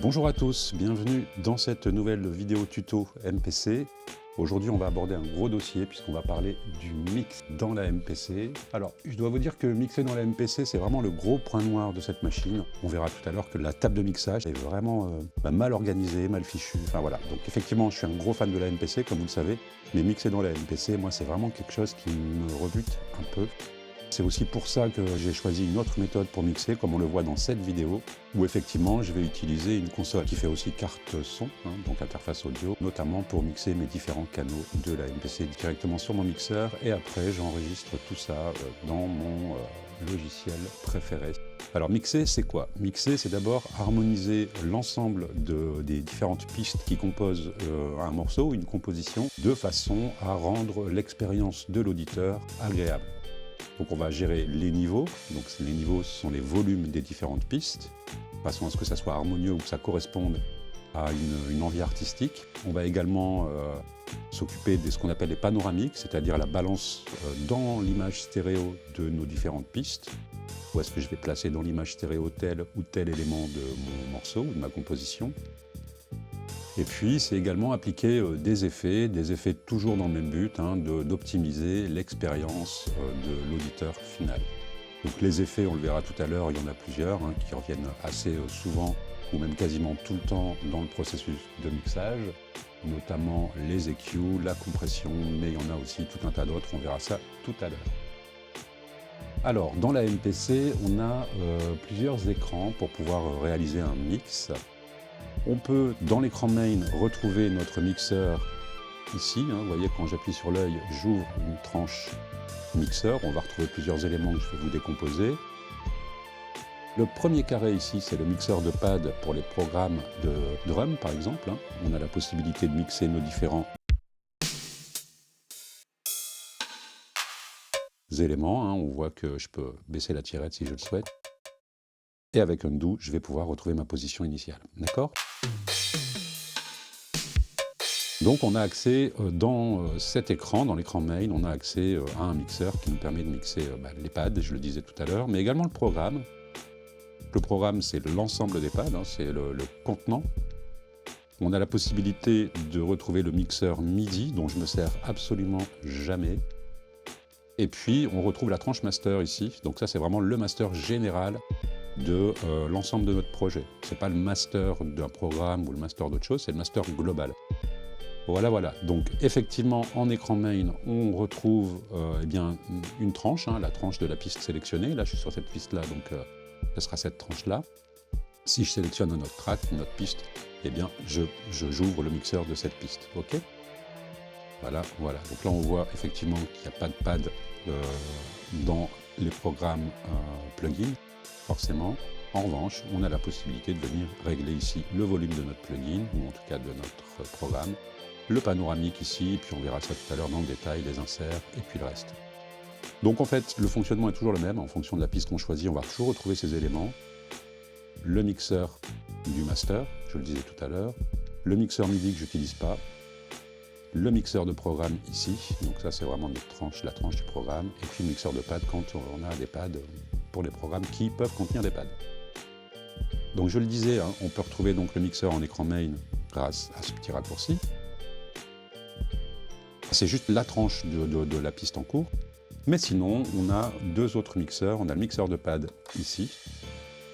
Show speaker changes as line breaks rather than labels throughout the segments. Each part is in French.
Bonjour à tous, bienvenue dans cette nouvelle vidéo tuto MPC. Aujourd'hui, on va aborder un gros dossier puisqu'on va parler du mix dans la MPC. Alors, je dois vous dire que mixer dans la MPC, c'est vraiment le gros point noir de cette machine. On verra tout à l'heure que la table de mixage est vraiment mal organisée, mal fichue. Enfin voilà, donc effectivement, je suis un gros fan de la MPC, comme vous le savez. Mais mixer dans la MPC, moi, c'est vraiment quelque chose qui me rebute un peu. C'est aussi pour ça que j'ai choisi une autre méthode pour mixer, comme on le voit dans cette vidéo, où effectivement je vais utiliser une console qui fait aussi carte son, donc interface audio, notamment pour mixer mes différents canaux de la MPC directement sur mon mixeur, et après j'enregistre tout ça dans mon logiciel préféré. Alors mixer, c'est quoi? Mixer, c'est d'abord harmoniser l'ensemble des différentes pistes qui composent un morceau, une composition, de façon à rendre l'expérience de l'auditeur agréable. Donc on va gérer les niveaux, donc les niveaux ce sont les volumes des différentes pistes, de façon à ce que ça soit harmonieux ou que ça corresponde à une envie artistique. On va également s'occuper de ce qu'on appelle les panoramiques, c'est-à-dire la balance dans l'image stéréo de nos différentes pistes. Où est-ce que je vais placer dans l'image stéréo tel ou tel élément de mon morceau ou de ma composition. Et puis, c'est également appliquer des effets toujours dans le même but, d'optimiser l'expérience de l'auditeur final. Donc les effets, on le verra tout à l'heure, il y en a plusieurs qui reviennent assez souvent ou même quasiment tout le temps dans le processus de mixage, notamment les EQ, la compression, mais il y en a aussi tout un tas d'autres, on verra ça tout à l'heure. Alors, dans la MPC, on a plusieurs écrans pour pouvoir réaliser un mix. On peut, dans l'écran main, retrouver notre mixeur ici. Vous voyez, quand j'appuie sur l'œil, j'ouvre une tranche mixeur. On va retrouver plusieurs éléments que je vais vous décomposer. Le premier carré ici, c'est le mixeur de pad pour les programmes de drum, par exemple. On a la possibilité de mixer nos différents éléments. On voit que je peux baisser la tirette si je le souhaite. Et avec Undo, je vais pouvoir retrouver ma position initiale. D'accord ? Donc on a accès dans cet écran, dans l'écran main, on a accès à un mixeur qui nous permet de mixer les pads, je le disais tout à l'heure, mais également le programme. Le programme, c'est l'ensemble des pads, c'est le contenant. On a la possibilité de retrouver le mixeur MIDI, dont je ne me sers absolument jamais. Et puis on retrouve la tranche master ici, donc ça c'est vraiment le master général de l'ensemble de notre projet. Ce n'est pas le master d'un programme ou le master d'autre chose, c'est le master global. Voilà. Donc effectivement, en écran main, on retrouve une tranche, la tranche de la piste sélectionnée. Là, je suis sur cette piste-là, donc ce sera cette tranche-là. Si je sélectionne un autre track, une autre piste, j'ouvre le mixeur de cette piste. OK ? Voilà. Donc là, on voit effectivement qu'il n'y a pas de pad dans les programmes plugins. Forcément. En revanche, on a la possibilité de venir régler ici le volume de notre plugin, ou en tout cas de notre programme, le panoramique ici, et puis on verra ça tout à l'heure dans le détail, les inserts, et puis le reste. Donc en fait, le fonctionnement est toujours le même, en fonction de la piste qu'on choisit, on va toujours retrouver ces éléments. Le mixeur du master, je le disais tout à l'heure, le mixeur MIDI que je n'utilise pas, le mixeur de programme ici, donc ça c'est vraiment notre tranche, la tranche du programme, et puis le mixeur de pad quand on a des pads pour les programmes qui peuvent contenir des pads. Donc je le disais, on peut retrouver donc le mixeur en écran main grâce à ce petit raccourci. C'est juste la tranche de la piste en cours. Mais sinon, on a deux autres mixeurs. On a le mixeur de pad ici.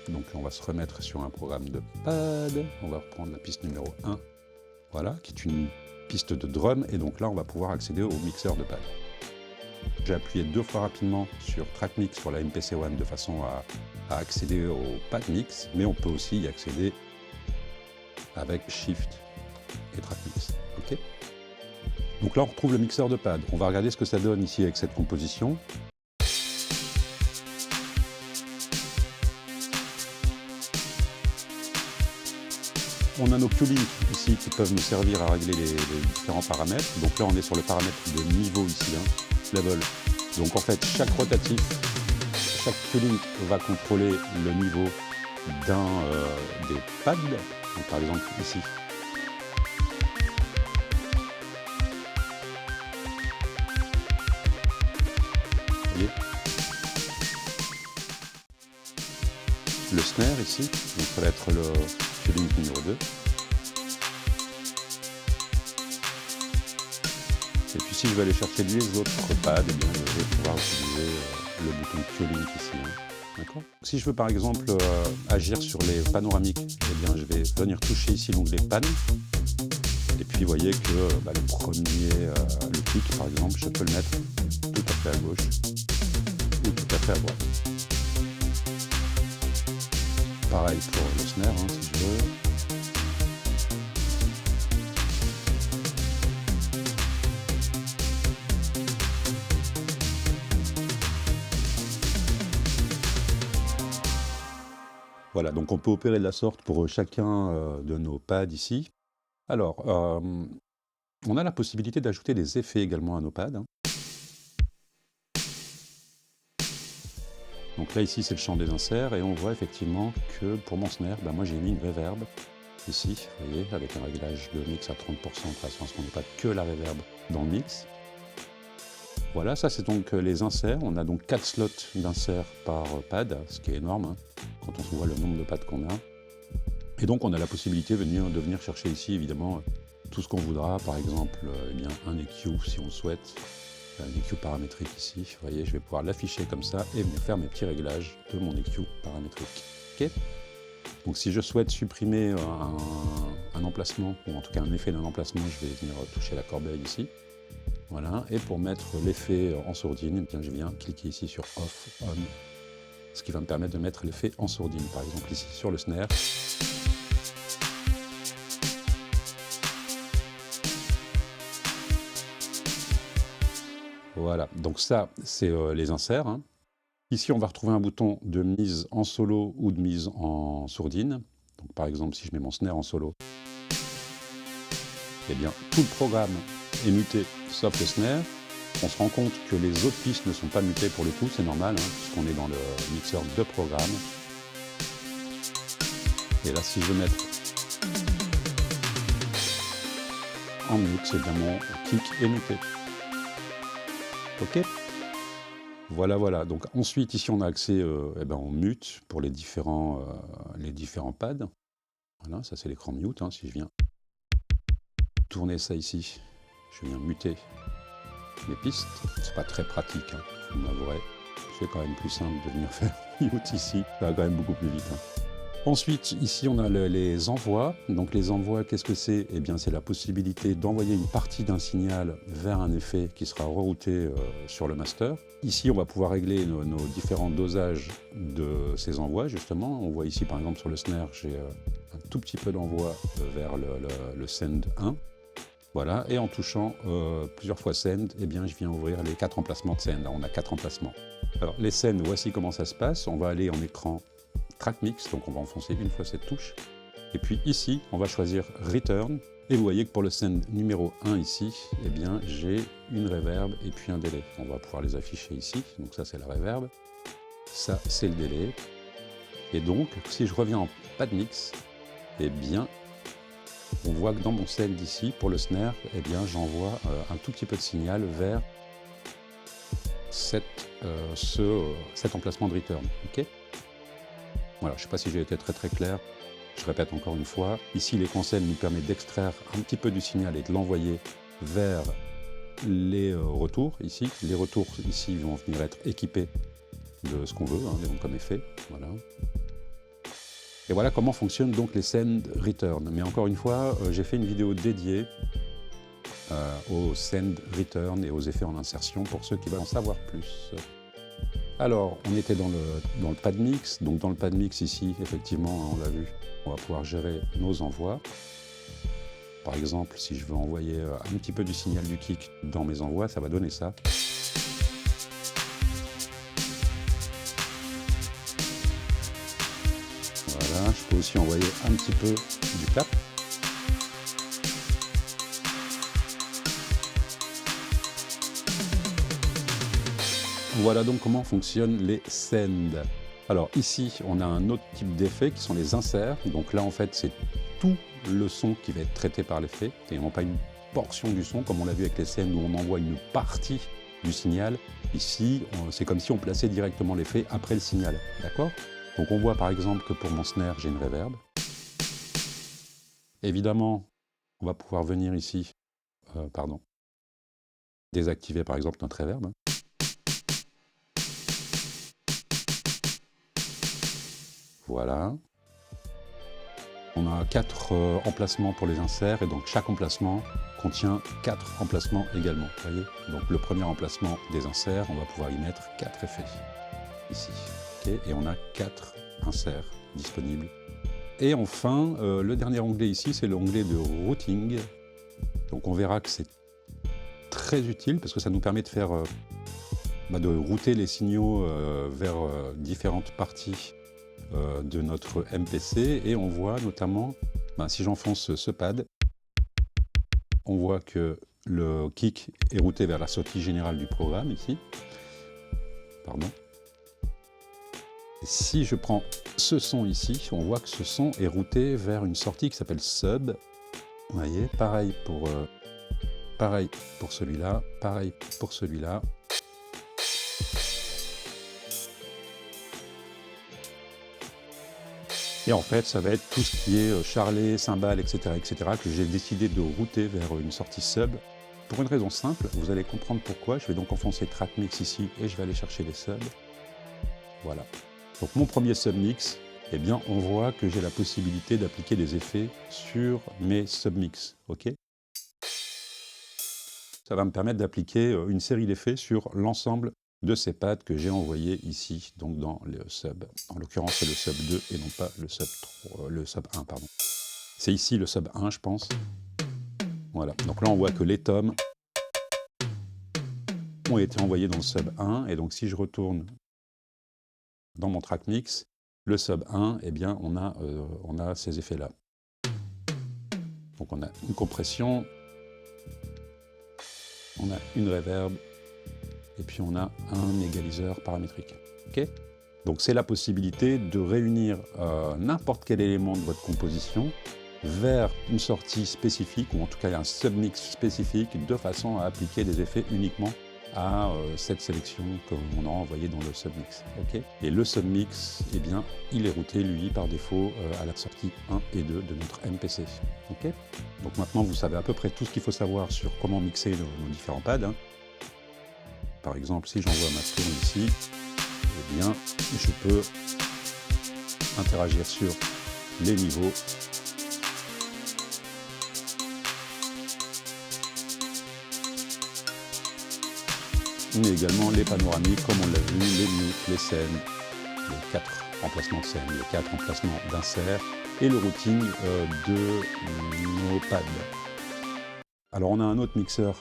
Donc on va se remettre sur un programme de pad. On va reprendre la piste numéro 1, voilà, qui est une piste de drum. Et donc là, on va pouvoir accéder au mixeur de pad. J'ai appuyé 2 fois rapidement sur Track Mix sur la MPC One de façon à accéder au pad mix, mais on peut aussi y accéder avec Shift et Track Mix. OK ? Donc là, on retrouve le mixeur de pad. On va regarder ce que ça donne ici avec cette composition. On a nos Q-Links ici qui peuvent nous servir à régler les différents paramètres. Donc là, on est sur le paramètre de niveau ici, level. Donc en fait, chaque rotatif, chaque Q-Link va contrôler le niveau d'un des pads. Donc par exemple ici. Vous voyez ? Le snare ici, donc ça va être Q-Link numéro 2. Et puis si je vais aller chercher les autres pads, eh bien, je vais pouvoir utiliser le bouton Q-Link ici. Hein. D'accord. Si je veux par exemple agir sur les panoramiques, eh bien, je vais venir toucher ici l'onglet panne. Et puis vous voyez que le premier, le clic par exemple, je peux le mettre tout à fait à gauche ou tout à fait à droite. Pareil pour le snare, hein, si je veux. Voilà, donc on peut opérer de la sorte pour chacun de nos pads ici. Alors, on a la possibilité d'ajouter des effets également à nos pads. Hein. Donc là, ici, c'est le champ des inserts, et on voit effectivement que pour mon snare, moi j'ai mis une reverb ici, vous voyez, avec un réglage de mix à 30%, de toute façon, parce qu'on n'a pas que la reverb dans le mix. Voilà, ça c'est donc les inserts. On a donc 4 slots d'inserts par pad, ce qui est énorme, hein, quand on se voit le nombre de pads qu'on a. Et donc on a la possibilité de venir chercher ici, évidemment, tout ce qu'on voudra, par exemple, un EQ si on le souhaite. Un EQ paramétrique ici, vous voyez, je vais pouvoir l'afficher comme ça et venir faire mes petits réglages de mon EQ paramétrique. Okay. Donc si je souhaite supprimer un emplacement, ou en tout cas un effet d'un emplacement, je vais venir toucher la corbeille ici. Voilà, et pour mettre l'effet en sourdine, je viens cliquer ici sur Off, On, ce qui va me permettre de mettre l'effet en sourdine, par exemple ici sur le snare. Voilà, donc ça, c'est les inserts. Hein. Ici, on va retrouver un bouton de mise en solo ou de mise en sourdine. Donc, par exemple, si je mets mon snare en solo, eh bien, tout le programme est muté, sauf le snare. On se rend compte que les autres pistes ne sont pas mutées pour le coup, c'est normal, hein, puisqu'on est dans le mixeur de programme. Et là, si je veux mettre en mute, c'est bien mon kick est muté. Ok. Voilà, voilà. Donc ensuite, ici, on a accès au mute pour les différents pads. Voilà, ça c'est l'écran mute. Hein, si je viens tourner ça ici, je viens muter mes pistes. C'est pas très pratique, hein, vous m'avouerez. C'est quand même plus simple de venir faire mute ici. Ça va quand même beaucoup plus vite. Hein. Ensuite, ici, on a les envois. Donc les envois, qu'est-ce que c'est? Eh bien, c'est la possibilité d'envoyer une partie d'un signal vers un effet qui sera rerouté sur le master. Ici, on va pouvoir régler nos différents dosages de ces envois, justement. On voit ici, par exemple, sur le snare, j'ai un tout petit peu d'envoi vers le send 1. Voilà, et en touchant plusieurs fois send, eh bien, je viens ouvrir les 4 emplacements de send. Là, on a 4 emplacements. Alors, les send, voici comment ça se passe. On va aller en écran Track Mix, donc on va enfoncer une fois cette touche. Et puis ici, on va choisir Return. Et vous voyez que pour le send numéro 1 ici, eh bien, j'ai une reverb et puis un délai. On va pouvoir les afficher ici. Donc ça, c'est la reverb. Ça, c'est le délai. Et donc, si je reviens en pad mix, eh bien, on voit que dans mon send ici, pour le snare, eh bien, j'envoie un tout petit peu de signal vers cet emplacement de return. Okay. Voilà, je ne sais pas si j'ai été très très clair, je répète encore une fois. Ici, l'écran send nous permet d'extraire un petit peu du signal et de l'envoyer vers les retours ici. Les retours ici vont venir être équipés de ce qu'on veut, hein, comme effet. Voilà. Et voilà comment fonctionnent donc les send return. Mais encore une fois, j'ai fait une vidéo dédiée aux send return et aux effets en insertion pour ceux qui veulent en savoir plus. Alors, on était dans le pad mix. Donc dans le pad mix ici, effectivement, on l'a vu, on va pouvoir gérer nos envois. Par exemple, si je veux envoyer un petit peu du signal du kick dans mes envois, ça va donner ça. Voilà, je peux aussi envoyer un petit peu du clap. Voilà donc comment fonctionnent les send. Alors ici, on a un autre type d'effet qui sont les inserts. Donc là, en fait, c'est tout le son qui va être traité par l'effet, et non pas une portion du son, comme on l'a vu avec les send où on envoie une partie du signal. Ici, c'est comme si on plaçait directement l'effet après le signal. D'accord? Donc on voit par exemple que pour mon snare, j'ai une reverb. Évidemment, on va pouvoir venir ici, désactiver par exemple notre reverb. Voilà. On a 4 emplacements pour les inserts et donc chaque emplacement contient 4 emplacements également. Vous voyez, donc le premier emplacement des inserts, on va pouvoir y mettre 4 effets ici. Okay, et on a 4 inserts disponibles. Et enfin, le dernier onglet ici, c'est l'onglet de routing. Donc on verra que c'est très utile parce que ça nous permet de faire, de router les signaux vers différentes parties de notre MPC. Et on voit notamment, si j'enfonce ce pad, on voit que le kick est routé vers la sortie générale du programme ici. Pardon. Et si je prends ce son ici, on voit que ce son est routé vers une sortie qui s'appelle sub. Vous voyez, pareil pour celui-là, pareil pour celui-là. Et en fait, ça va être tout ce qui est charlet, cymbales, etc., que j'ai décidé de router vers une sortie sub. Pour une raison simple, vous allez comprendre pourquoi. Je vais donc enfoncer Track Mix ici et je vais aller chercher les subs. Voilà. Donc mon premier submix, eh bien, on voit que j'ai la possibilité d'appliquer des effets sur mes submix. Okay, ça va me permettre d'appliquer une série d'effets sur l'ensemble de ces pads que j'ai envoyés ici, donc dans le sub. En l'occurrence, c'est le sub 2 et non pas le sub 1, pardon. C'est ici le sub 1, je pense. Voilà. Donc là, on voit que les tomes ont été envoyés dans le sub 1. Et donc, si je retourne dans mon track mix, le sub 1, eh bien, on a ces effets-là. Donc, on a une compression, on a une reverb, et puis on a un égaliseur paramétrique. Okay, donc, c'est la possibilité de réunir n'importe quel élément de votre composition vers une sortie spécifique, ou en tout cas un submix spécifique, de façon à appliquer des effets uniquement à cette sélection qu'on a envoyée dans le submix. Okay, et le submix, eh bien, il est routé, lui, par défaut, à la sortie 1 et 2 de notre MPC. Okay, donc maintenant, vous savez à peu près tout ce qu'il faut savoir sur comment mixer nos différents pads. Hein. Par exemple, si j'envoie ma tourne ici, eh bien, je peux interagir sur les niveaux. Mais également les panoramiques, comme on l'a vu, les mutes, les scènes, les 4 emplacements de scène, les 4 emplacements d'insert et le routing de nos pads. Alors on a un autre mixeur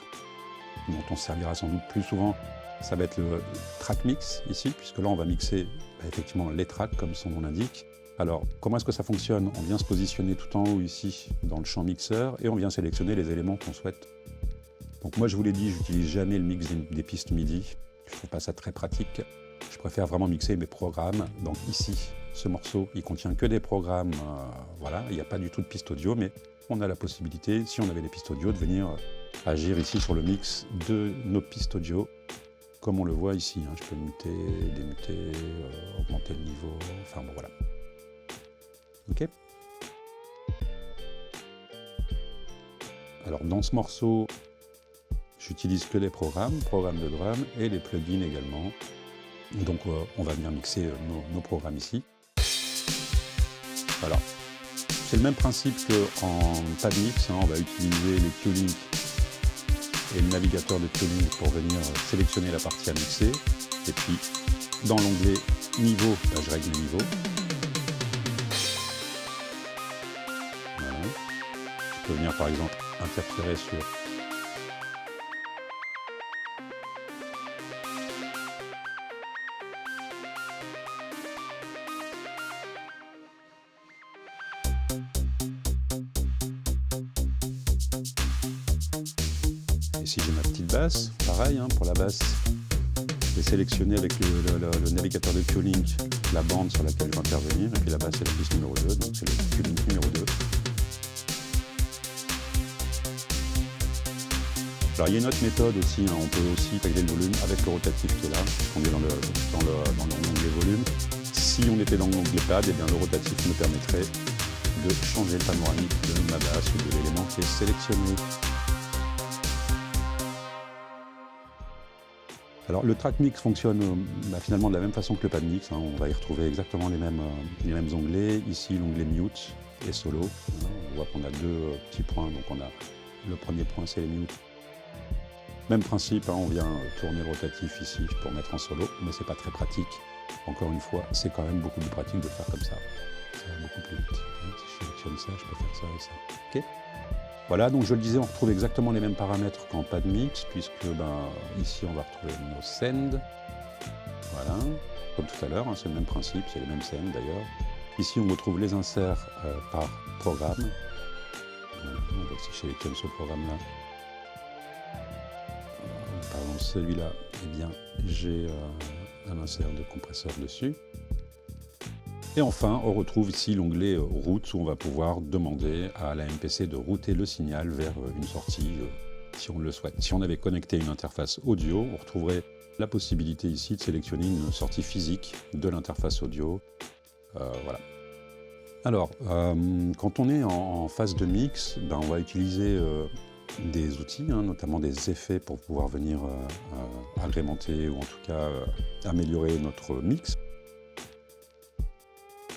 dont on se servira sans doute plus souvent, ça va être le track mix ici, puisque là on va mixer effectivement les tracks comme son nom l'indique. Alors comment est-ce que ça fonctionne? On vient se positionner tout en haut ici dans le champ mixeur et on vient sélectionner les éléments qu'on souhaite. Donc moi je vous l'ai dit, j'utilise jamais le mix des pistes MIDI, je ne trouve pas ça très pratique. Je préfère vraiment mixer mes programmes. Donc ici, ce morceau, il contient que des programmes, voilà, il n'y a pas du tout de piste audio, mais on a la possibilité, si on avait des pistes audio, de venir agir ici sur le mix de nos pistes audio, comme on le voit ici. Hein. Je peux muter, démuter, augmenter le niveau, enfin bon voilà. Ok. Alors dans ce morceau, j'utilise que des programmes de drum et les plugins également. Donc on va venir mixer nos programmes ici. Voilà. C'est le même principe qu'en pad mix, hein. On va utiliser les Q-Link et le navigateur de Q-Link pour venir sélectionner la partie à mixer. Et puis dans l'onglet niveau, je règle le niveau. Voilà. Je peux venir par exemple interférer sur ici j'ai ma petite basse, pareil hein, pour la basse, je vais sélectionner avec le navigateur de Q-Link la bande sur laquelle je vais intervenir, et puis la basse c'est la piste numéro 2, donc c'est le Q-Link numéro 2. Alors il y a une autre méthode aussi, hein, on peut aussi régler le volume avec le rotatif qui est là, on est dans l'onglet volume. Si on était dans l'onglet pad, eh bien, le rotatif me permettrait de changer le panoramique de ma basse ou de l'élément qui est sélectionné. Alors le track mix fonctionne finalement de la même façon que le pad mix, hein. On va y retrouver exactement les mêmes onglets. Ici l'onglet mute et solo. On voit qu'on a deux petits points, donc on a le premier point c'est les mute. Même principe, hein, on vient tourner le rotatif ici pour mettre en solo, mais c'est pas très pratique. Encore une fois, c'est quand même beaucoup plus pratique de le faire comme ça. Ça va beaucoup plus vite. Si je sélectionne ça, je peux faire ça et ça. Ok ? Voilà, donc je le disais, on retrouve exactement les mêmes paramètres qu'en pad mix, puisque ici on va retrouver nos send. Voilà, comme tout à l'heure, hein, c'est le même principe, c'est les mêmes send d'ailleurs. Ici on retrouve les inserts par programme. Donc si je sélectionne ce programme-là, par exemple celui-là, eh bien j'ai un insert de compresseur dessus. Et enfin, on retrouve ici l'onglet Route où on va pouvoir demander à la MPC de router le signal vers une sortie si on le souhaite. Si on avait connecté une interface audio, on retrouverait la possibilité ici de sélectionner une sortie physique de l'interface audio. Voilà. Alors, quand on est en phase de mix, on va utiliser des outils, hein, notamment des effets pour pouvoir venir agrémenter ou en tout cas améliorer notre mix.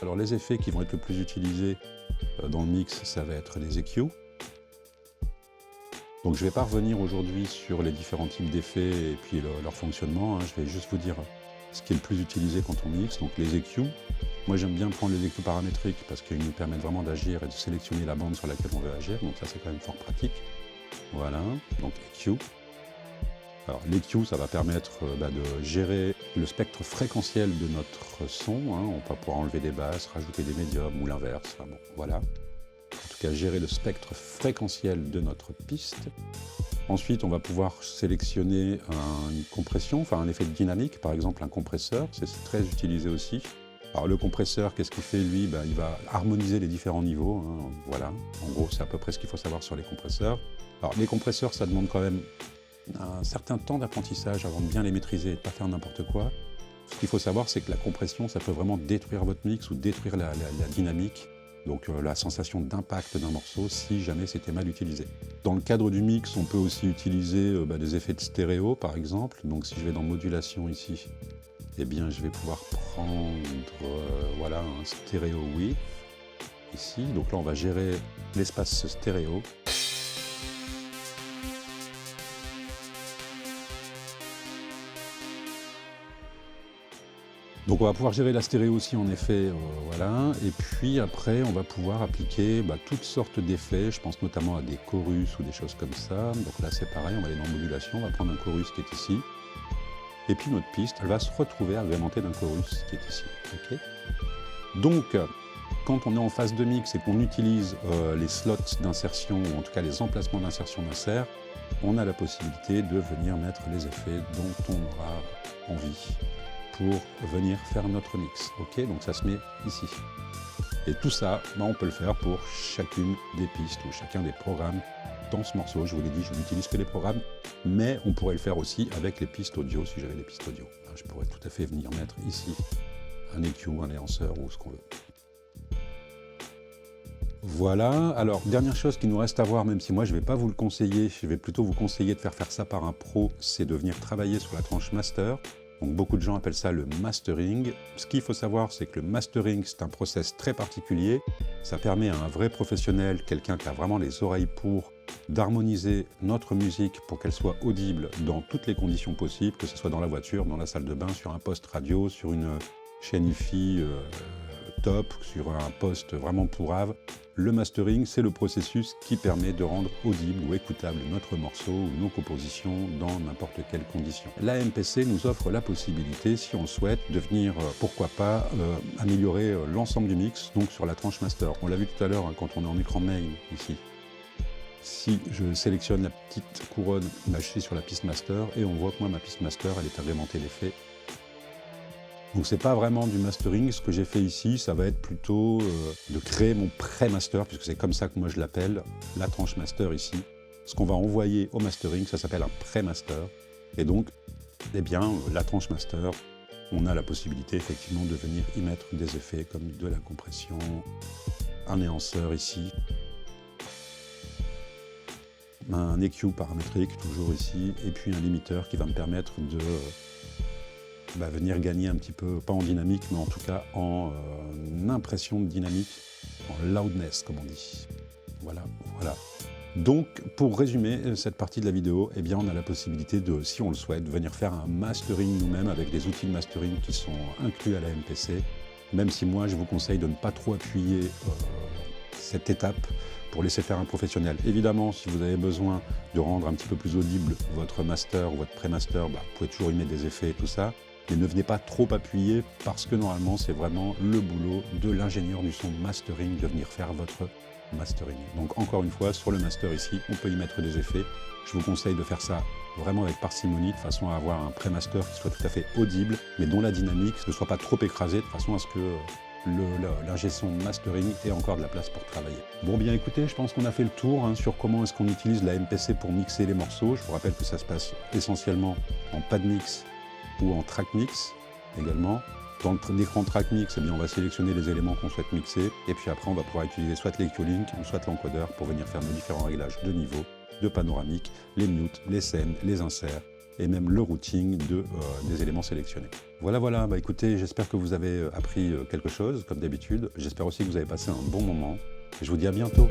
Alors les effets qui vont être le plus utilisés dans le mix, ça va être les EQ. Donc je ne vais pas revenir aujourd'hui sur les différents types d'effets et puis leur fonctionnement, hein. Je vais juste vous dire ce qui est le plus utilisé quand on mixe. Donc les EQ, moi j'aime bien prendre les EQ paramétriques parce qu'ils nous permettent vraiment d'agir et de sélectionner la bande sur laquelle on veut agir. Donc ça c'est quand même fort pratique. Voilà, donc EQ. Alors l'EQ, ça va permettre de gérer le spectre fréquentiel de notre son, hein. On va pouvoir enlever des basses, rajouter des médiums ou l'inverse. Enfin, bon, voilà. En tout cas, gérer le spectre fréquentiel de notre piste. Ensuite, on va pouvoir sélectionner une compression, enfin un effet dynamique, par exemple un compresseur. C'est très utilisé aussi. Alors le compresseur, qu'est-ce qu'il fait lui? Il va harmoniser les différents niveaux, hein. Voilà. En gros, c'est à peu près ce qu'il faut savoir sur les compresseurs. Alors les compresseurs, ça demande quand même un certain temps d'apprentissage avant de bien les maîtriser et de ne pas faire n'importe quoi. Ce qu'il faut savoir, c'est que la compression, ça peut vraiment détruire votre mix ou détruire la dynamique, donc la sensation d'impact d'un morceau si jamais c'était mal utilisé. Dans le cadre du mix, on peut aussi utiliser des effets de stéréo, par exemple. Donc si je vais dans modulation ici, eh bien je vais pouvoir prendre voilà, un stéréo width ici. Donc là, on va gérer l'espace stéréo. Donc on va pouvoir gérer la stéréo aussi en effet, voilà. Et puis après on va pouvoir appliquer toutes sortes d'effets, je pense notamment à des chorus ou des choses comme ça. Donc là c'est pareil, on va aller dans modulation, on va prendre un chorus qui est ici. Et puis notre piste, elle va se retrouver agrémentée d'un chorus qui est ici. Okay. Donc quand on est en phase de mix et qu'on utilise les slots d'insertion, ou en tout cas les emplacements d'insertion d'insert, on a la possibilité de venir mettre les effets dont on aura envie pour venir faire notre mix. Ok, donc ça se met ici. Et tout ça, on peut le faire pour chacune des pistes ou chacun des programmes dans ce morceau. Je vous l'ai dit, je n'utilise que les programmes, mais on pourrait le faire aussi avec les pistes audio, si j'avais les pistes audio. Je pourrais tout à fait venir mettre ici un EQ, un nuanceur ou ce qu'on veut. Voilà, alors dernière chose qui nous reste à voir, même si moi je ne vais pas vous le conseiller, je vais plutôt vous conseiller de faire ça par un pro, c'est de venir travailler sur la tranche master. Donc beaucoup de gens appellent ça le mastering. Ce qu'il faut savoir, c'est que le mastering, c'est un process très particulier. Ça permet à un vrai professionnel, quelqu'un qui a vraiment les oreilles pour, d'harmoniser notre musique pour qu'elle soit audible dans toutes les conditions possibles, que ce soit dans la voiture, dans la salle de bain, sur un poste radio, sur une chaîne hi-fi top, sur un poste vraiment pourrave. Le mastering, c'est le processus qui permet de rendre audible ou écoutable notre morceau ou nos compositions dans n'importe quelle condition. La MPC nous offre la possibilité, si on le souhaite, de venir, pourquoi pas, améliorer l'ensemble du mix, donc sur la tranche master. On l'a vu tout à l'heure, hein, quand on est en écran main, ici. Si je sélectionne la petite couronne, je suis sur la piste master, et on voit que moi, ma piste master, elle est agrémentée d'effets. Donc c'est pas vraiment du mastering, ce que j'ai fait ici, ça va être plutôt de créer mon pré-master, puisque c'est comme ça que moi je l'appelle, la tranche master ici. Ce qu'on va envoyer au mastering, ça s'appelle un pré-master. Et donc, eh bien, la tranche master, on a la possibilité effectivement de venir y mettre des effets comme de la compression, un éhanceur ici, un EQ paramétrique toujours ici, et puis un limiteur qui va me permettre de venir gagner un petit peu, pas en dynamique, mais en tout cas en impression de dynamique, en loudness comme on dit. Voilà. Donc, pour résumer cette partie de la vidéo, eh bien, on a la possibilité de, si on le souhaite, venir faire un mastering nous-mêmes avec des outils de mastering qui sont inclus à la MPC, même si moi, je vous conseille de ne pas trop appuyer cette étape pour laisser faire un professionnel. Évidemment, si vous avez besoin de rendre un petit peu plus audible votre master ou votre pré-master, vous pouvez toujours y mettre des effets et tout ça, mais ne venez pas trop appuyer parce que normalement, c'est vraiment le boulot de l'ingénieur du son mastering de venir faire votre mastering. Donc encore une fois, sur le master ici, on peut y mettre des effets. Je vous conseille de faire ça vraiment avec parcimonie, de façon à avoir un pré-master qui soit tout à fait audible, mais dont la dynamique ne soit pas trop écrasée, de façon à ce que l'ingé son mastering ait encore de la place pour travailler. Bon bien écoutez, je pense qu'on a fait le tour sur comment est-ce qu'on utilise la MPC pour mixer les morceaux. Je vous rappelle que ça se passe essentiellement en pad mix ou en track mix également. Dans l'écran track mix, on va sélectionner les éléments qu'on souhaite mixer et puis après on va pouvoir utiliser soit l'EQ-Link ou soit l'encodeur pour venir faire nos différents réglages de niveau, de panoramique, les mutes, les scènes, les inserts et même le routing des éléments sélectionnés. Voilà, écoutez, j'espère que vous avez appris quelque chose comme d'habitude. J'espère aussi que vous avez passé un bon moment et je vous dis à bientôt.